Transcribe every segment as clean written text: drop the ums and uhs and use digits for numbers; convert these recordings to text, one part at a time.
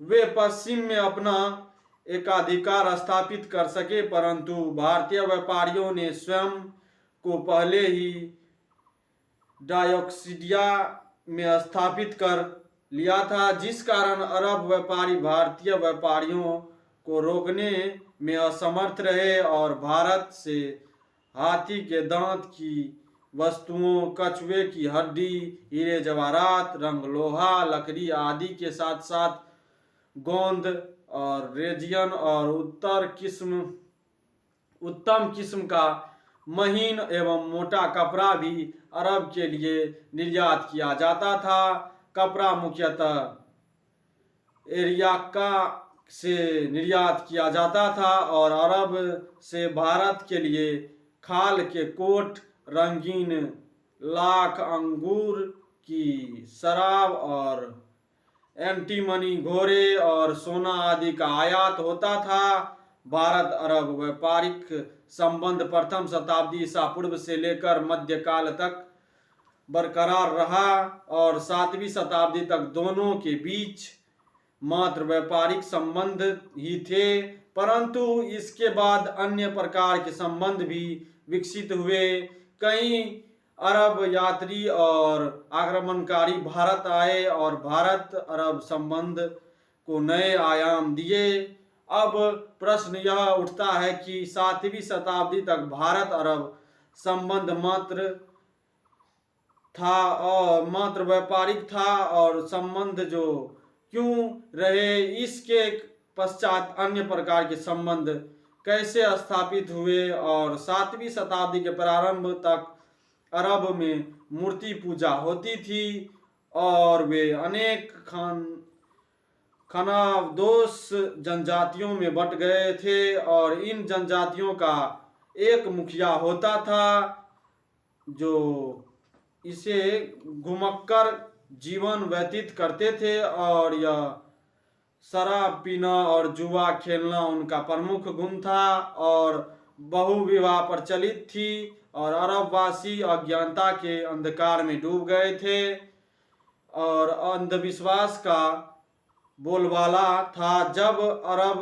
वे पश्चिम में अपना एकाधिकार स्थापित कर सके, परंतु भारतीय व्यापारियों ने स्वयं को पहले ही डायोक्सिडिया में स्थापित कर लिया था, जिस कारण अरब व्यापारी भारतीय व्यापारियों को रोकने में असमर्थ रहे और भारत से हाथी के दांत की वस्तुओं, कछुए की हड्डी, हीरे जवाहरात, रंग लोहा, लकड़ी आदि के साथ साथ गोंद और रेजियन और उत्तम किस्म का महीन एवं मोटा कपड़ा भी अरब के लिए निर्यात किया जाता था। कपड़ा मुख्यतः एरियाका से निर्यात किया जाता था और अरब से भारत के लिए खाल के कोट, रंगीन लाख, अंगूर की शराब और एंटीमनी, घोड़े और सोना आदि का आयात होता था। भारत अरब व्यापारिक संबंध प्रथम शताब्दी ईसा पूर्व से लेकर मध्यकाल तक बरकरार रहा और 7वीं शताब्दी तक दोनों के बीच मात्र व्यापारिक संबंध ही थे, परंतु इसके बाद अन्य प्रकार के संबंध भी विकसित हुए। कई अरब यात्री और आक्रमणकारी भारत आए और भारत अरब संबंध को नए आयाम दिए। अब प्रश्न यह उठता है कि 7वीं शताब्दी तक भारत अरब संबंध मात्र व्यापारिक था और संबंध जो क्यों रहे, इसके पश्चात अन्य प्रकार के संबंध कैसे स्थापित हुए और 7वीं शताब्दी के प्रारंभ तक अरब में मूर्ति पूजा होती थी और वे अनेक खानाबदोश जनजातियों में बंट गए थे और इन जनजातियों का एक मुखिया होता था जो इसे घुमक्कर जीवन व्यतीत करते थे और यह शराब पीना और जुआ खेलना उनका प्रमुख गुण था और बहुविवाह प्रचलित थी और अरबवासी अज्ञानता के अंधकार में डूब गए थे और अंधविश्वास का बोलबाला था। जब अरब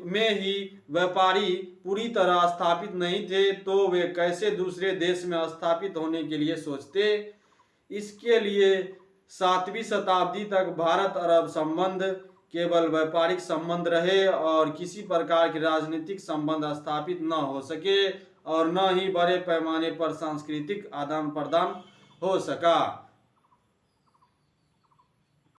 में ही व्यापारी पूरी तरह स्थापित नहीं थे तो वे कैसे दूसरे देश में स्थापित होने के लिए सोचते। इसके लिए 7वीं शताब्दी तक भारत अरब संबंध केवल व्यापारिक संबंध रहे और किसी प्रकार के राजनीतिक संबंध स्थापित न हो सके और न ही बड़े पैमाने पर सांस्कृतिक आदान प्रदान हो सका।